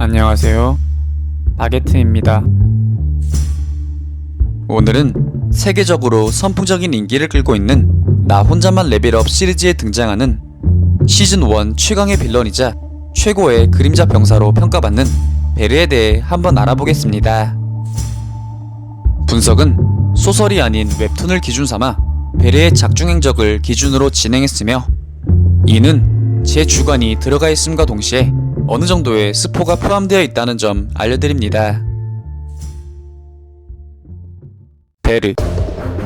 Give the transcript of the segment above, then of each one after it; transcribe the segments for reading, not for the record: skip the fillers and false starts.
안녕하세요. 바게트입니다. 오늘은 세계적으로 선풍적인 인기를 끌고 있는 나 혼자만 레벨업 시리즈에 등장하는 시즌1 최강의 빌런이자 최고의 그림자 병사로 평가받는 베르에 대해 한번 알아보겠습니다. 분석은 소설이 아닌 웹툰을 기준 삼아 베르의 작중 행적을 기준으로 진행했으며, 이는 제 주관이 들어가 있음과 동시에 어느 정도의 스포가 포함되어 있다는 점 알려드립니다. 베르,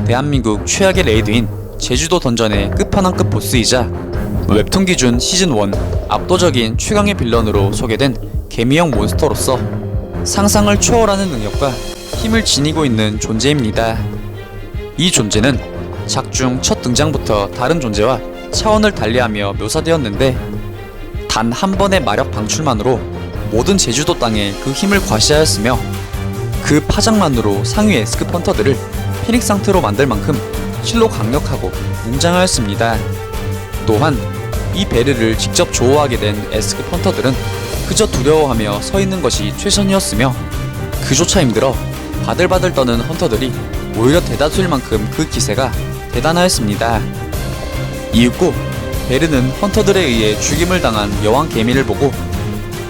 대한민국 최악의 레이드인 제주도 던전의 끝판왕급 보스이자 웹툰 기준 시즌1 압도적인 최강의 빌런으로 소개된 개미형 몬스터로서 상상을 초월하는 능력과 힘을 지니고 있는 존재입니다. 이 존재는 작중 첫 등장부터 다른 존재와 차원을 달리하며 묘사되었는데, 단 한 번의 마력 방출만으로 모든 제주도 땅에 그 힘을 과시하였으며, 그 파장만으로 상위 에스크 펀터들을 피닉 상태로 만들 만큼 실로 강력하고 웅장하였습니다. 또한 이 베르를 직접 조호하게 된 에스크 펀터들은 그저 두려워하며 서 있는 것이 최선이었으며, 그조차 힘들어 바들바들 떠는 헌터들이 오히려 대다수일 만큼 그 기세가 대단하였습니다. 이윽고 베르는 헌터들에 의해 죽임을 당한 여왕 개미를 보고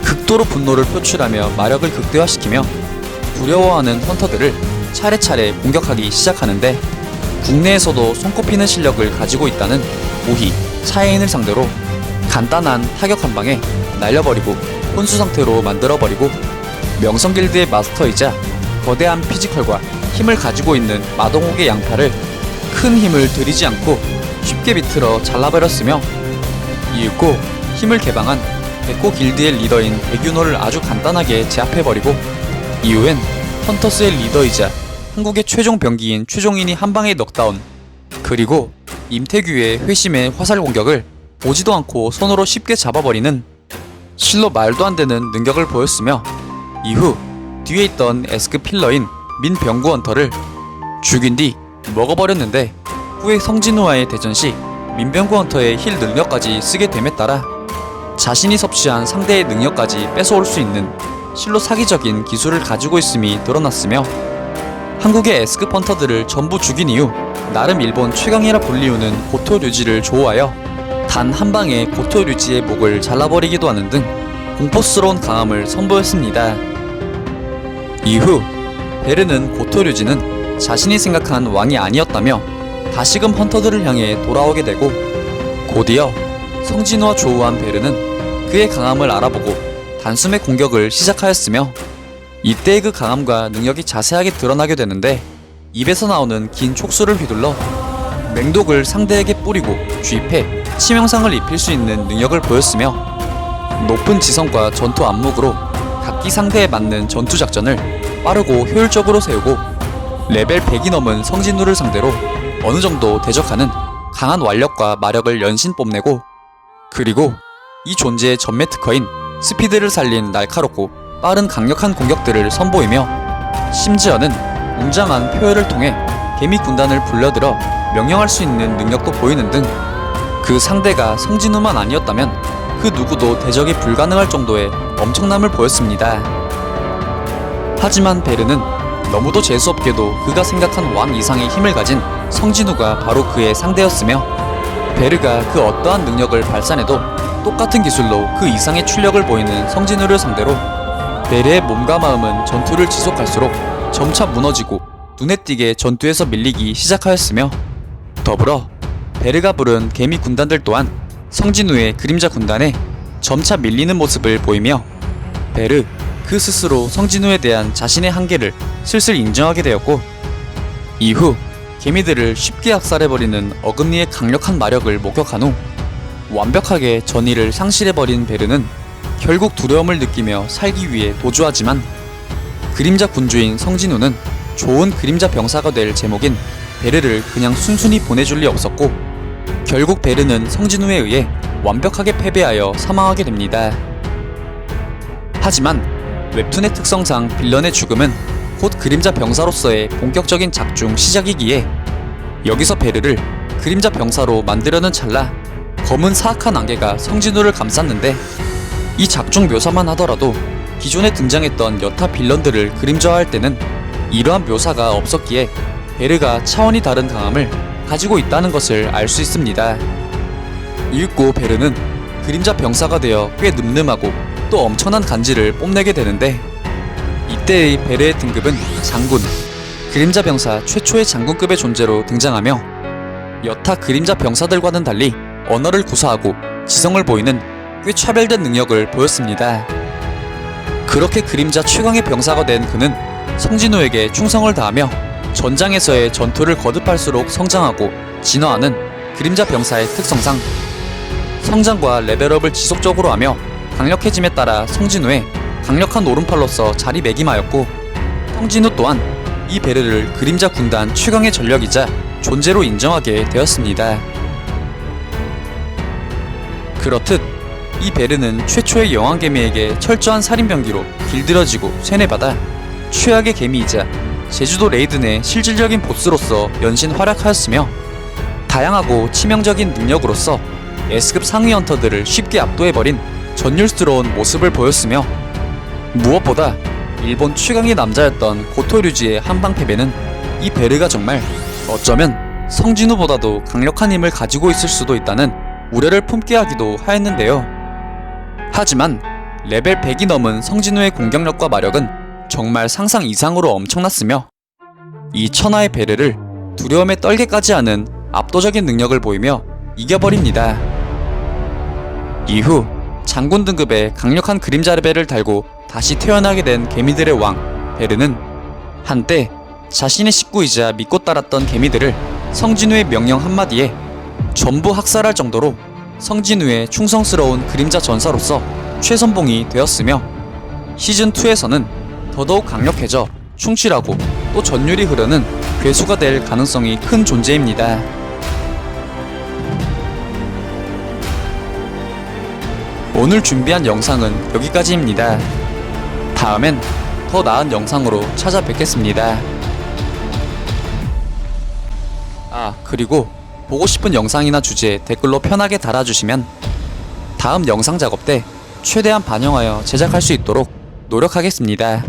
극도로 분노를 표출하며 마력을 극대화시키며 두려워하는 헌터들을 차례차례 공격하기 시작하는데, 국내에서도 손꼽히는 실력을 가지고 있다는 모히 차예인을 상대로 간단한 타격 한 방에 날려버리고 혼수 상태로 만들어버리고, 명성길드의 마스터이자 거대한 피지컬과 힘을 가지고 있는 마동욱의 양팔을 큰 힘을 들이지 않고 쉽게 비틀어 잘라버렸으며, 이윽고 힘을 개방한 백호 길드의 리더인 백윤호를 아주 간단하게 제압해버리고, 이후엔 헌터스의 리더이자 한국의 최종 병기인 최종인이 한방에 넉다운, 그리고 임태규의 회심의 화살 공격을 보지도 않고 손으로 쉽게 잡아버리는 실로 말도 안 되는 능력을 보였으며, 이후 뒤에 있던 에스크 필러인 민병구 헌터를 죽인 뒤 먹어버렸는데, 후에 성진우와의 대전 시 민병구 헌터의 힐 능력까지 쓰게 됨에 따라 자신이 섭취한 상대의 능력까지 뺏어올 수 있는 실로 사기적인 기술을 가지고 있음이 드러났으며, 한국의 에스크 펀터들을 전부 죽인 이후 나름 일본 최강이라 불리우는 고토 류지를 조호하여 단 한 방에 고토 류지의 목을 잘라버리기도 하는 등 공포스러운 강함을 선보였습니다. 이후 베르는 고토 류지는 자신이 생각한 왕이 아니었다며 다시금 헌터들을 향해 돌아오게 되고, 곧이어 성진우와 조우한 베르는 그의 강함을 알아보고 단숨에 공격을 시작하였으며, 이때의 그 강함과 능력이 자세하게 드러나게 되는데, 입에서 나오는 긴 촉수를 휘둘러 맹독을 상대에게 뿌리고 주입해 치명상을 입힐 수 있는 능력을 보였으며, 높은 지성과 전투 안목으로 각기 상대에 맞는 전투 작전을 빠르고 효율적으로 세우고, 레벨 100이 넘은 성진우를 상대로 어느 정도 대적하는 강한 완력과 마력을 연신 뽐내고, 그리고 이 존재의 전매 특허인 스피드를 살린 날카롭고 빠른 강력한 공격들을 선보이며, 심지어는 웅장한 표현을 통해 개미 군단을 불러들여 명령할 수 있는 능력도 보이는 등, 그 상대가 성진우만 아니었다면 그 누구도 대적이 불가능할 정도의 엄청남을 보였습니다. 하지만 베르는 너무도 재수없게도 그가 생각한 왕 이상의 힘을 가진 성진우가 바로 그의 상대였으며, 베르가 그 어떠한 능력을 발산해도 똑같은 기술로 그 이상의 출력을 보이는 성진우를 상대로 베르의 몸과 마음은 전투를 지속할수록 점차 무너지고 눈에 띄게 전투에서 밀리기 시작하였으며, 더불어 베르가 부른 개미 군단들 또한 성진우의 그림자 군단에 점차 밀리는 모습을 보이며, 베르 그 스스로 성진우에 대한 자신의 한계를 슬슬 인정하게 되었고, 이후 개미들을 쉽게 학살해버리는 어금니의 강력한 마력을 목격한 후 완벽하게 전의를 상실해버린 베르는 결국 두려움을 느끼며 살기 위해 도주하지만, 그림자 군주인 성진우는 좋은 그림자 병사가 될 제목인 베르를 그냥 순순히 보내줄 리 없었고, 결국 베르는 성진우에 의해 완벽하게 패배하여 사망하게 됩니다. 하지만 웹툰의 특성상 빌런의 죽음은 곧 그림자 병사로서의 본격적인 작중 시작이기에, 여기서 베르를 그림자 병사로 만들려는 찰나 검은 사악한 안개가 성진우를 감쌌는데, 이 작중 묘사만 하더라도 기존에 등장했던 여타 빌런들을 그림자화할 때는 이러한 묘사가 없었기에 베르가 차원이 다른 강함을 가지고 있다는 것을 알 수 있습니다. 이윽고 베르는 그림자 병사가 되어 꽤 늠름하고 또 엄청난 간지를 뽐내게 되는데, 이때의 베르의 등급은 장군, 그림자 병사 최초의 장군급의 존재로 등장하며 여타 그림자 병사들과는 달리 언어를 구사하고 지성을 보이는 꽤 차별된 능력을 보였습니다. 그렇게 그림자 최강의 병사가 된 그는 성진우에게 충성을 다하며 전장에서의 전투를 거듭할수록 성장하고 진화하는 그림자 병사의 특성상 성장과 레벨업을 지속적으로 하며 강력해짐에 따라 성진우의 강력한 오른팔로서 자리매김하였고, 성진우 또한 이 베르를 그림자 군단 최강의 전력이자 존재로 인정하게 되었습니다. 그렇듯 이 베르는 최초의 여왕개미에게 철저한 살인병기로 길들여지고 세뇌받아 최악의 개미이자 제주도 레이드 내 실질적인 보스로서 연신 활약하였으며, 다양하고 치명적인 능력으로서 S급 상위 헌터들을 쉽게 압도해버린 전율스러운 모습을 보였으며, 무엇보다 일본 최강의 남자였던 고토류지의 한방 패배는 이 베르가 정말 어쩌면 성진우보다도 강력한 힘을 가지고 있을 수도 있다는 우려를 품게 하기도 하였는데요. 하지만 레벨 100이 넘은 성진우의 공격력과 마력은 정말 상상 이상으로 엄청났으며, 이 천하의 베르를 두려움에 떨게까지 하는 압도적인 능력을 보이며 이겨버립니다. 이후 장군 등급의 강력한 그림자 레벨을 달고 다시 태어나게 된 개미들의 왕 베르는 한때 자신의 식구이자 믿고 따랐던 개미들을 성진우의 명령 한마디에 전부 학살할 정도로 성진우의 충성스러운 그림자 전사로서 최선봉이 되었으며, 시즌2에서는 더더욱 강력해져 충실하고 또 전율이 흐르는 괴수가 될 가능성이 큰 존재입니다. 오늘 준비한 영상은 여기까지입니다. 다음엔 더 나은 영상으로 찾아뵙겠습니다. 그리고 보고 싶은 영상이나 주제 댓글로 편하게 달아주시면 다음 영상 작업 때 최대한 반영하여 제작할 수 있도록 노력하겠습니다.